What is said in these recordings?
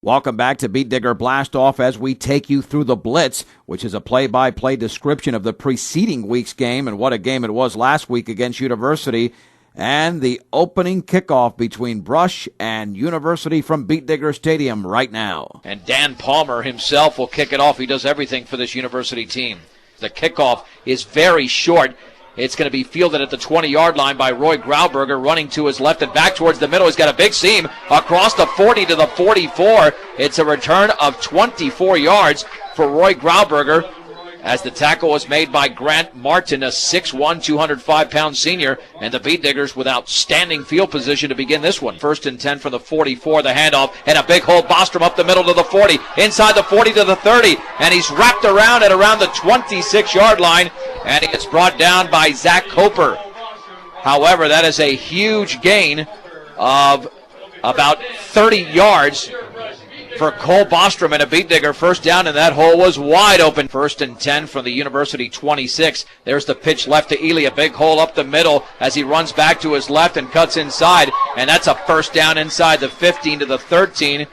Welcome back to Beat Digger Blast Off as we take you through the Blitz, which is a play-by-play description of the preceding week's game and what a game it was last week against University, and the opening kickoff between Brush and University from Beat Digger Stadium right now. And Dan Palmer himself will kick it off. He does everything for this University team. The kickoff is very short. It's going to be fielded at the 20-yard line by Roy Grauberger, running to his left and back towards the middle. He's got a big seam across the 40 to the 44. It's a return of 24 yards for Roy Grauberger, as the tackle was made by Grant Martin, a 6'1", 205-pound senior, and the Beat Diggers with outstanding field position to begin this one. 1st and 10 from the 44, the handoff, and a big hole. Bostrom up the middle to the 40, inside the 40 to the 30, and he's wrapped around at around the 26-yard line, and he gets brought down by Zach Coper. However, that is a huge gain of about 30 yards for Cole Bostrom, and a Beat Digger first down, and that hole was wide open. 1st and 10 from the University 26. There's the pitch left to Ely, a big hole up the middle as he runs back to his left and cuts inside, and that's a first down inside the 15 to the 13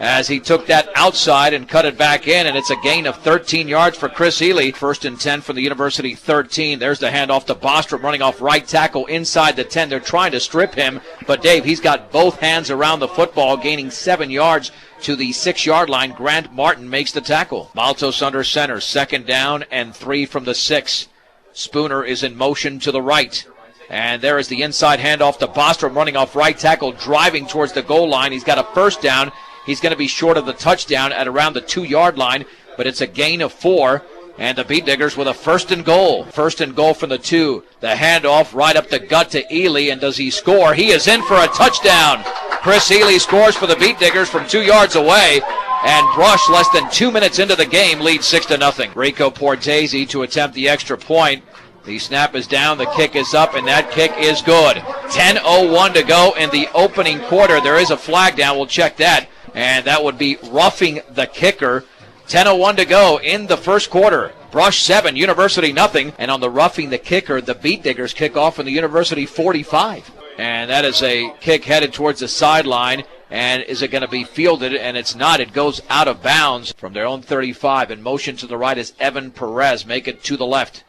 as he took that outside and cut it back in, and it's a gain of 13 yards for Chris Ely. 1st and 10 from the University 13. There's the handoff to Bostrom, running off right tackle inside the 10. They're trying to strip him, but Dave, he's got both hands around the football, gaining 7 yards to the 6-yard line. Grant Martin makes the tackle. Maltos under center, 2nd down and 3 from the 6. Spooner is in motion to the right. And there is the inside handoff to Bostrom, running off right tackle, driving towards the goal line. He's got a first down. He's going to be short of the touchdown at around the 2-yard line, but it's a gain of 4. And the Beat Diggers with a 1st and goal. 1st and goal from the 2. The handoff right up the gut to Ely, and does he score? He is in for a touchdown. Chris Ely scores for the Beat Diggers from 2 yards away, and Brush, less than 2 minutes into the game, leads 6-0. Rico Portese to attempt the extra point. The snap is down, the kick is up, and that kick is good. 10:01 to go in the opening quarter. There is a flag down, we'll check that, and that would be roughing the kicker. 10:01 to go in the first quarter. Brush 7, University nothing. And on the roughing the kicker, the Beat Diggers kick off from the University 45. And that is a kick headed towards the sideline. And is it going to be fielded? And it's not. It goes out of bounds from their own 35. In motion to the right is Evan Perez. Make it to the left.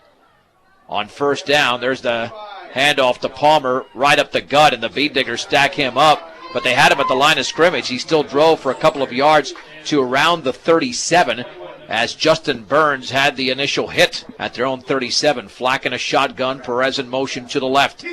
On 1st down, there's the handoff to Palmer right up the gut, and the Beat Diggers stack him up. But they had him at the line of scrimmage. He still drove for a couple of yards to around the 37 as Justin Burns had the initial hit at their own 37. Flack in a shotgun, Perez in motion to the left.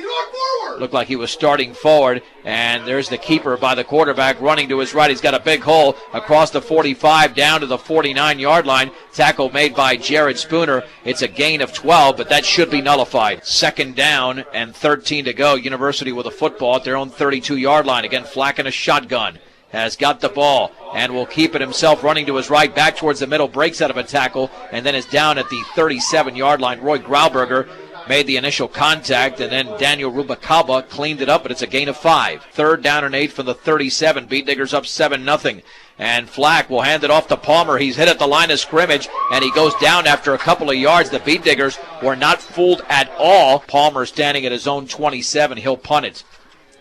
Looked like he was starting forward, and there's the keeper by the quarterback running to his right. He's got a big hole across the 45 down to the 49-yard line. Tackle made by Jared Spooner. It's a gain of 12, but that should be nullified. 2nd down and 13 to go. University with a football at their own 32-yard line. Again, Flack in a shotgun. Has got the ball and will keep it himself, running to his right, back towards the middle, breaks out of a tackle, and then is down at the 37-yard line. Roy Grauberger made the initial contact, and then Daniel Rubacaba cleaned it up, but it's a gain of 5. 3rd down and 8 from the 37. Beat Diggers up 7-0. And Flack will hand it off to Palmer. He's hit at the line of scrimmage, and he goes down after a couple of yards. The Beat Diggers were not fooled at all. Palmer standing at his own 27. He'll punt it.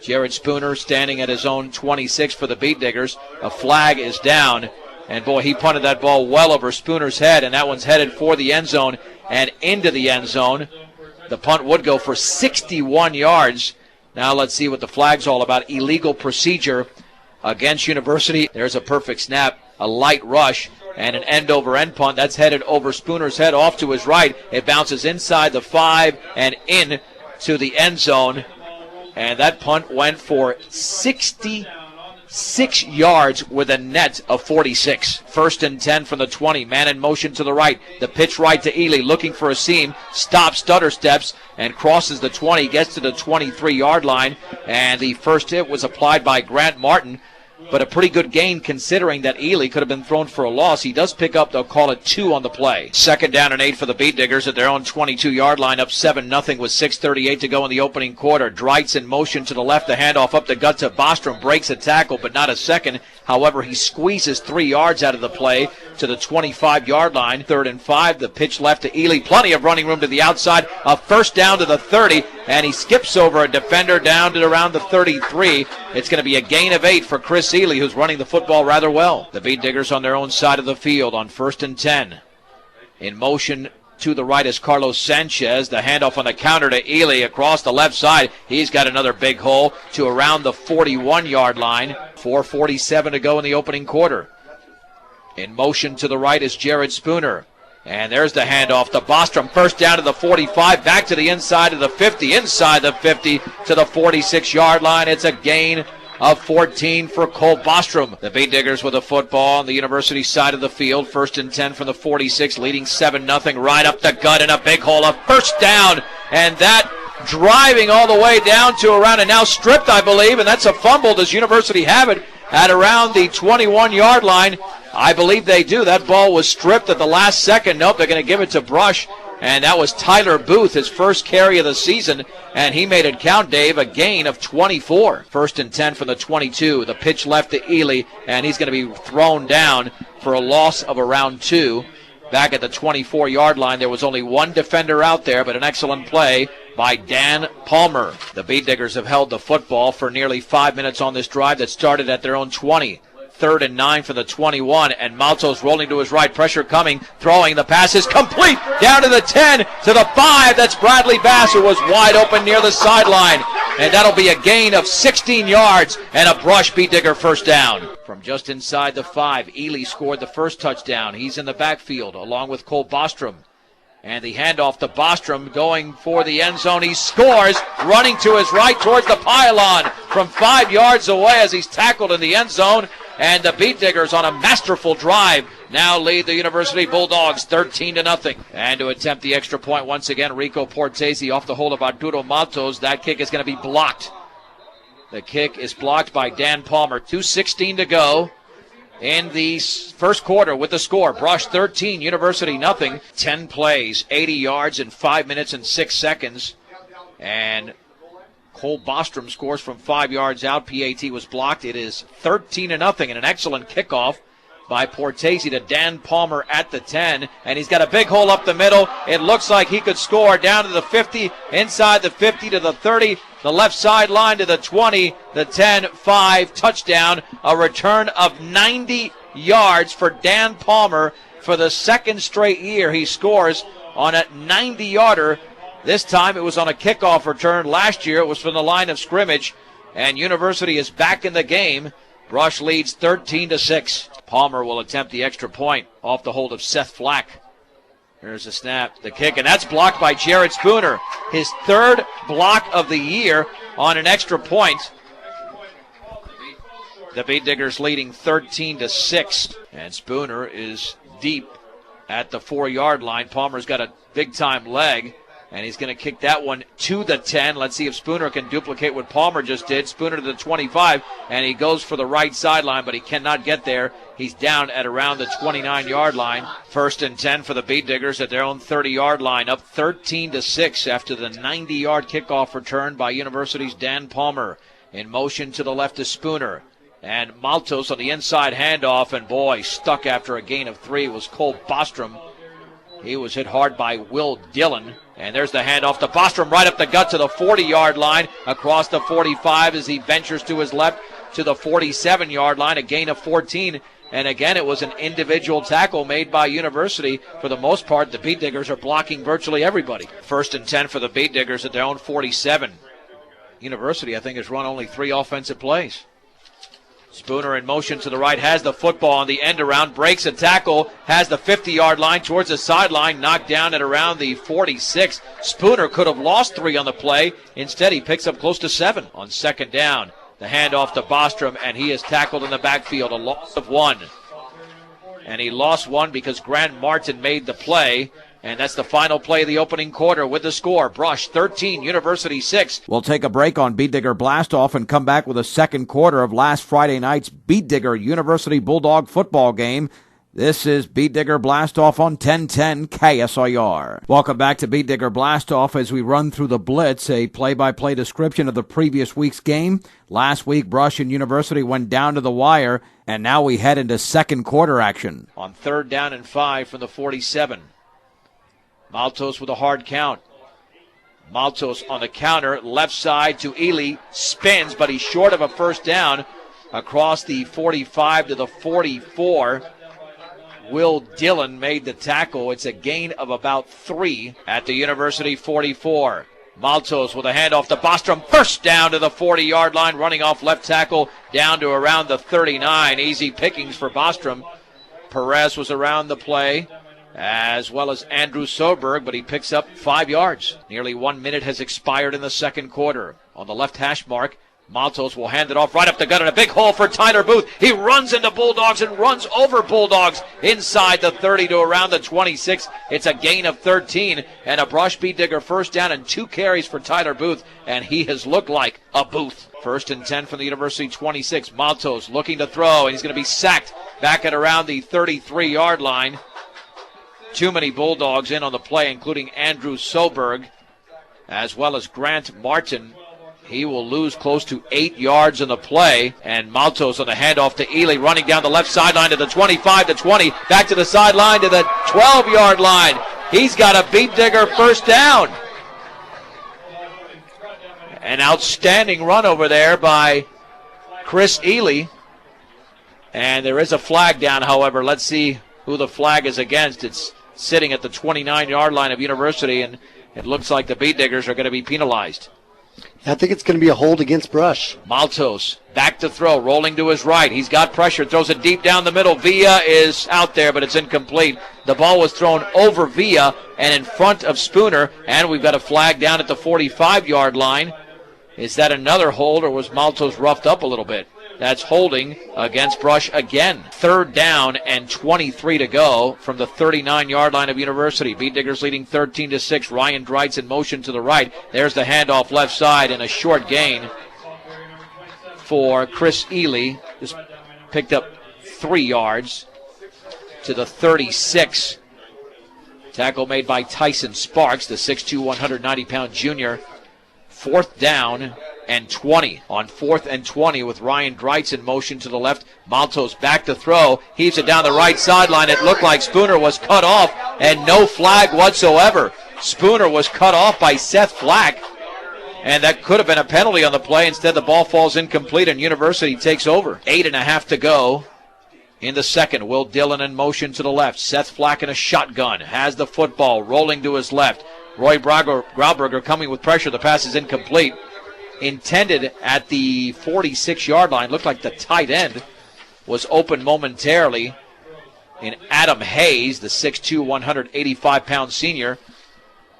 Jared Spooner standing at his own 26 for the Beat Diggers. A flag is down, and boy, he punted that ball well over Spooner's head, and that one's headed for the end zone and into the end zone. The punt would go for 61 yards. Now let's see what the flag's all about. Illegal procedure against University. There's a perfect snap, a light rush, and an end-over-end punt. That's headed over Spooner's head off to his right. It bounces inside the 5 and in to the end zone. And that punt went for 66 yards with a net of 46. 1st and 10 from the 20. Man in motion to the right. The pitch right to Ely, looking for a seam. Stops, stutter steps, and crosses the 20. Gets to the 23-yard line. And the first hit was applied by Grant Martin. But a pretty good gain considering that Ely could have been thrown for a loss. He does pick up, they'll call it 2 on the play. 2nd down and 8 for the Beat Diggers at their own 22-yard line, up 7-0 with 6:38 to go in the opening quarter. Dreitz in motion to the left, the handoff up the gut to Bostrom, breaks a tackle, but not a second, However, he squeezes 3 yards out of the play to the 25-yard line. 3rd and 5. The pitch left to Ely. Plenty of running room to the outside. A first down to the 30, and he skips over a defender down to around the 33. It's going to be a gain of 8 for Chris Ely, who's running the football rather well. The Beet Diggers on their own side of the field on 1st and 10. In motion to the right is Carlos Sanchez. The handoff on the counter to Ely across the left side. He's got another big hole to around the 41-yard line. 4:47 to go in the opening quarter. In motion to the right is Jared Spooner. And there's the handoff to Bostrom. First down to the 45, back to the inside of the 50, inside the 50 to the 46-yard line. It's a gain of 14 for Cole Bostrom. The Beet Diggers with a football on the University side of the field. 1st and 10 from the 46, leading 7-0. Right up the gut and a big hole. A first down, and that driving all the way down to around, and now stripped, I believe, and that's a fumble. Does University have it at around the 21-yard line? I believe they do. That ball was stripped at the last second. Nope, they're going to give it to Brush. And that was Tyler Booth, his first carry of the season, and he made it count, Dave, a gain of 24. 1st and 10 from the 22. The pitch left to Ely, and he's going to be thrown down for a loss of around 2. Back at the 24-yard line, there was only one defender out there, but an excellent play by Dan Palmer. The Beet Diggers have held the football for nearly 5 minutes on this drive that started at their own 20. 3rd and 9 for the 21, and Maltos rolling to his right, pressure coming, throwing, the pass is complete, down to the 10, to the 5, that's Bradley Bass, who was wide open near the sideline, and that'll be a gain of 16 yards, and a Brush Beet Digger first down. From just inside the 5, Ely scored the first touchdown. He's in the backfield, along with Cole Bostrom. And the handoff to Bostrom going for the end zone. He scores, running to his right towards the pylon from 5 yards away as he's tackled in the end zone. And the Beet Diggers on a masterful drive now lead the University Bulldogs 13-0. And to attempt the extra point once again, Rico Portesi off the hold of Arturo Maltos. That kick is going to be blocked. The kick is blocked by Dan Palmer. 2:16 to go in the first quarter with the score. Brush 13, University nothing. 10 plays, 80 yards in 5 minutes and 6 seconds. And Cole Bostrom scores from 5 yards out. PAT was blocked. It is 13-0, and an excellent kickoff by Portesi to Dan Palmer at the 10. And he's got a big hole up the middle. It looks like he could score down to the 50, inside the 50 to the 30, the left sideline to the 20, the 10, 5, touchdown. A return of 90 yards for Dan Palmer. For the second straight year, he scores on a 90-yarder. This time it was on a kickoff return. Last year it was from the line of scrimmage, and University is back in the game. Brush leads 13-6. Palmer will attempt the extra point off the hold of Seth Flack. Here's the snap, the kick, and that's blocked by Jared Spooner. His 3rd block of the year on an extra point. The Beet Diggers leading 13-6, and Spooner is deep at the 4-yard line. Palmer's got a big-time leg, and he's going to kick that one to the 10. Let's see if Spooner can duplicate what Palmer just did. Spooner to the 25, and he goes for the right sideline, but he cannot get there. He's down at around the 29-yard line. 1st and 10 for the Beet Diggers at their own 30-yard line, up 13-6 after the 90-yard kickoff return by University's Dan Palmer. In motion to the left is Spooner. And Maltos on the inside handoff, and boy, stuck after a gain of 3 was Cole Bostrom. He was hit hard by Will Dillon. And there's the handoff to Bostrom right up the gut to the 40-yard line, across the 45 as he ventures to his left to the 47-yard line, a gain of 14. And again, it was an individual tackle made by University. For the most part, the Beet Diggers are blocking virtually everybody. 1st and 10 for the Beet Diggers at their own 47. University, I think, has run only 3 offensive plays. Spooner in motion to the right, has the football on the end around, breaks a tackle, has the 50-yard line towards the sideline, knocked down at around the 46. Spooner could have lost 3 on the play. Instead, he picks up close to 7 on 2nd down. The handoff to Bostrom, and he is tackled in the backfield, a loss of 1. And he lost 1 because Grant Martin made the play. And that's the final play of the opening quarter with the score. Brush 13, University 6. We'll take a break on Beet Digger Blastoff and come back with a second quarter of last Friday night's Beet Digger University Bulldog football game This is Beat Digger Blastoff on 1010 KSIR. Welcome back to Beat Digger Blastoff as we run through the Blitz, a play-by-play description of the previous week's game. Last week, Brush and University went down to the wire, and now we head into second quarter action. On 3rd down and 5 from the 47. Maltos with a hard count. Maltos on the counter, left side to Ely, spins, but he's short of a first down across the 45 to the 44. Will Dillon made the tackle. It's a gain of about 3 at the University 44. Maltos with a handoff to Bostrom. First down to the 40-yard line, running off left tackle down to around the 39. Easy pickings for Bostrom. Perez was around the play, as well as Andrew Soberg, but he picks up 5 yards. Nearly 1 minute has expired in the second quarter. On the left hash mark, Maltos will hand it off right up the gut, and a big hole for Tyler Booth. He runs into Bulldogs and runs over Bulldogs inside the 30 to around the 26. It's a gain of 13 and a Brush Beat Digger first down and 2 carries for Tyler Booth, and he has looked like a Booth. 1st and 10 from the University 26. Maltos looking to throw, and he's going to be sacked back at around the 33-yard line. Too many Bulldogs in on the play, including Andrew Soberg, as well as Grant Martin. He will lose close to 8 yards in the play, and Maltos on the handoff to Ely, running down the left sideline to the 25 to 20, back to the sideline to the 12-yard line. He's got a Beat Digger first down. An outstanding run over there by Chris Ely, and there is a flag down, however. Let's see who the flag is against. It's sitting at the 29-yard line of University, and it looks like the Beat Diggers are going to be penalized. I think it's going to be a hold against Brush. Maltos back to throw, rolling to his right. He's got pressure, throws it deep down the middle. Villa is out there, but it's incomplete. The ball was thrown over Villa and in front of Spooner, and we've got a flag down at the 45-yard line. Is that another hold, or was Maltos roughed up a little bit? That's holding against Brush again. 3rd down and 23 to go from the 39-yard line of University. Beat Diggers leading 13-6. Ryan Dreitz in motion to the right. There's the handoff left side and a short gain for Chris Ely. Just picked up 3 yards to the 36. Tackle made by Tyson Sparks, the 6'2", 190-pound junior. 4th down and 20. On 4th and 20 with Ryan Dreitz in motion to the left. Maltos back to throw. Heaves it down the right sideline. It looked like Spooner was cut off, and no flag whatsoever. Spooner was cut off by Seth Flack, and that could have been a penalty on the play. Instead, the ball falls incomplete, and University takes over. 8.5 to go in the second. Will Dillon in motion to the left. Seth Flack in a shotgun. Has the football, rolling to his left. Roy Grauberger coming with pressure. The pass is incomplete. Intended at the 46-yard line. Looked like the tight end was open momentarily in Adam Hayes, the 6'2", 185-pound senior.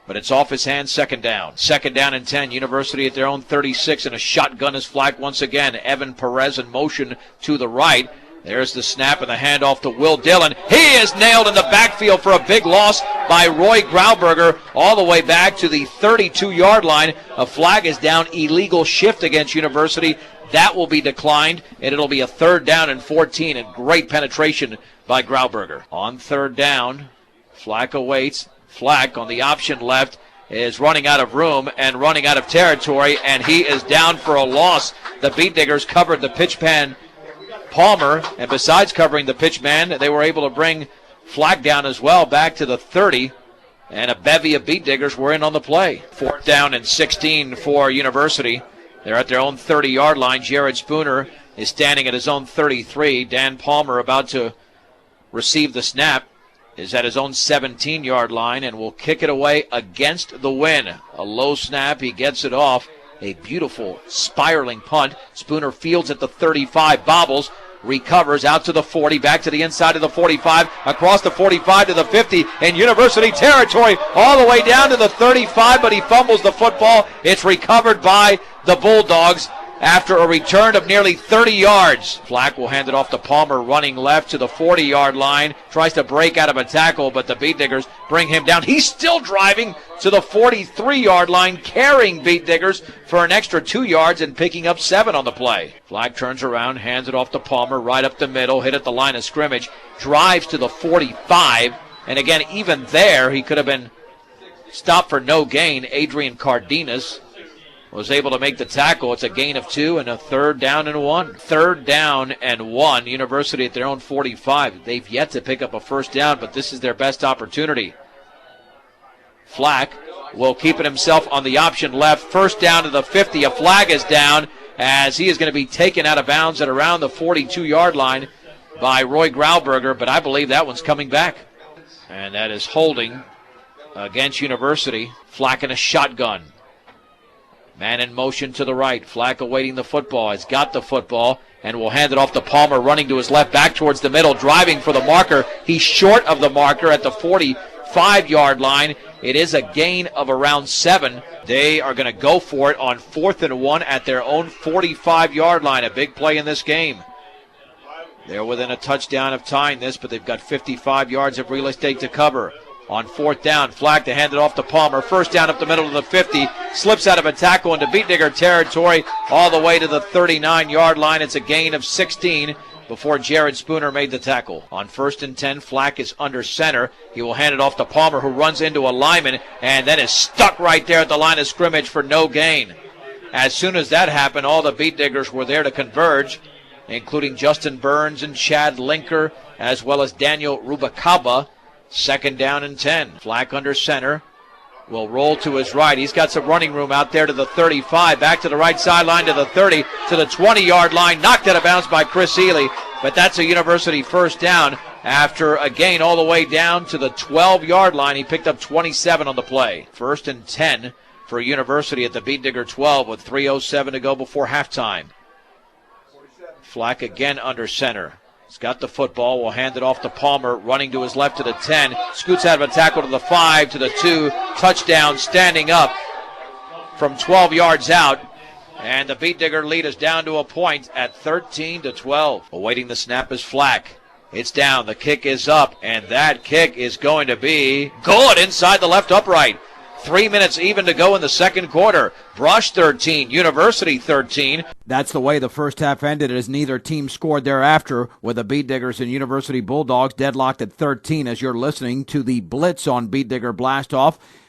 But it's off his hands, 2nd down. 2nd down and 10. University at their own 36, and a shotgun is flagged once again. Evan Perez in motion to the right. There's the snap and the handoff to Will Dillon. He is nailed in the backfield for a big loss by Roy Grauberger all the way back to the 32-yard line. A flag is down, illegal shift against University. That will be declined, and it'll be a 3rd down and 14, and great penetration by Grauberger. On 3rd down, Flack awaits. Flack on the option left is running out of room and running out of territory, and he is down for a loss. The Beat Diggers covered the pitch pan Palmer, and besides covering the pitch man, they were able to bring Flack down as well back to the 30, and a bevy of Beat Diggers were in on the play. 4th down and 16 for University. They're at their own 30-yard line. Jared Spooner is standing at his own 33. Dan Palmer, about to receive the snap, is at his own 17-yard line and will kick it away against the win. A low snap, he gets it off. A beautiful spiraling punt. Spooner fields at the 35, bobbles, recovers out to the 40, back to the inside of the 45, across the 45 to the 50, in University territory, all the way down to the 35, but he fumbles the football. It's recovered by the Bulldogs, after a return of nearly 30 yards. Flack will hand it off to Palmer, running left to the 40-yard line. Tries to break out of a tackle, but the Beat Diggers bring him down. He's still driving to the 43-yard line, carrying Beat Diggers for an extra 2 yards and picking up 7 on the play. Flack turns around, hands it off to Palmer, right up the middle, hit at the line of scrimmage, drives to the 45, and again, even there, he could have been stopped for no gain. Adrian Cardenas was able to make the tackle. It's a gain of 2 and a 3rd down and 1. 3rd down and 1. University at their own 45. They've yet to pick up a first down, but this is their best opportunity. Flack will keep it himself on the option left. First down to the 50. A flag is down as he is going to be taken out of bounds at around the 42-yard line by Roy Grauberger, but I believe that one's coming back. And that is holding against University. Flack in a shotgun. Man in motion to the right. Flack awaiting the football. Has got the football and will hand it off to Palmer, running to his left, back towards the middle, driving for the marker. He's short of the marker at the 45-yard line. It is a gain of around 7. They are going to go for it on 4th and 1 at their own 45-yard line. A big play in this game. They're within a touchdown of tying this, but they've got 55 yards of real estate to cover. On 4th down, Flack to hand it off to Palmer. First down up the middle of the 50. Slips out of a tackle into Beat Digger territory all the way to the 39-yard line. It's a gain of 16 before Jared Spooner made the tackle. On 1st and 10, Flack is under center. He will hand it off to Palmer, who runs into a lineman and then is stuck right there at the line of scrimmage for no gain. As soon as that happened, all the Beat Diggers were there to converge, including Justin Burns and Chad Linker, as well as Daniel Rubacaba. 2nd down and 10. Flack under center. Will roll to his right. He's got some running room out there to the 35. Back to the right sideline to the 30. To the 20-yard line. Knocked out of bounds by Chris Ely. But that's a University first down after a gain all the way down to the 12-yard line. He picked up 27 on the play. 1st and 10 for University at the Beat Digger 12 with 3:07 to go before halftime. Flack again under center. He's got the football. Will hand it off to Palmer, running to his left to the 10. Scoots out of a tackle to the 5, to the 2. Touchdown, standing up from 12 yards out. And the Beat Digger lead is down to a point at 13-12. Awaiting the snap is Flack. It's down. The kick is up. And that kick is going to be good inside the left upright. 3 minutes even to go in the second quarter. Brush 13, University 13. That's the way the first half ended, as neither team scored thereafter, with the Beat Diggers and University Bulldogs deadlocked at 13 as you're listening to the Blitz on Beat Digger Blast Off.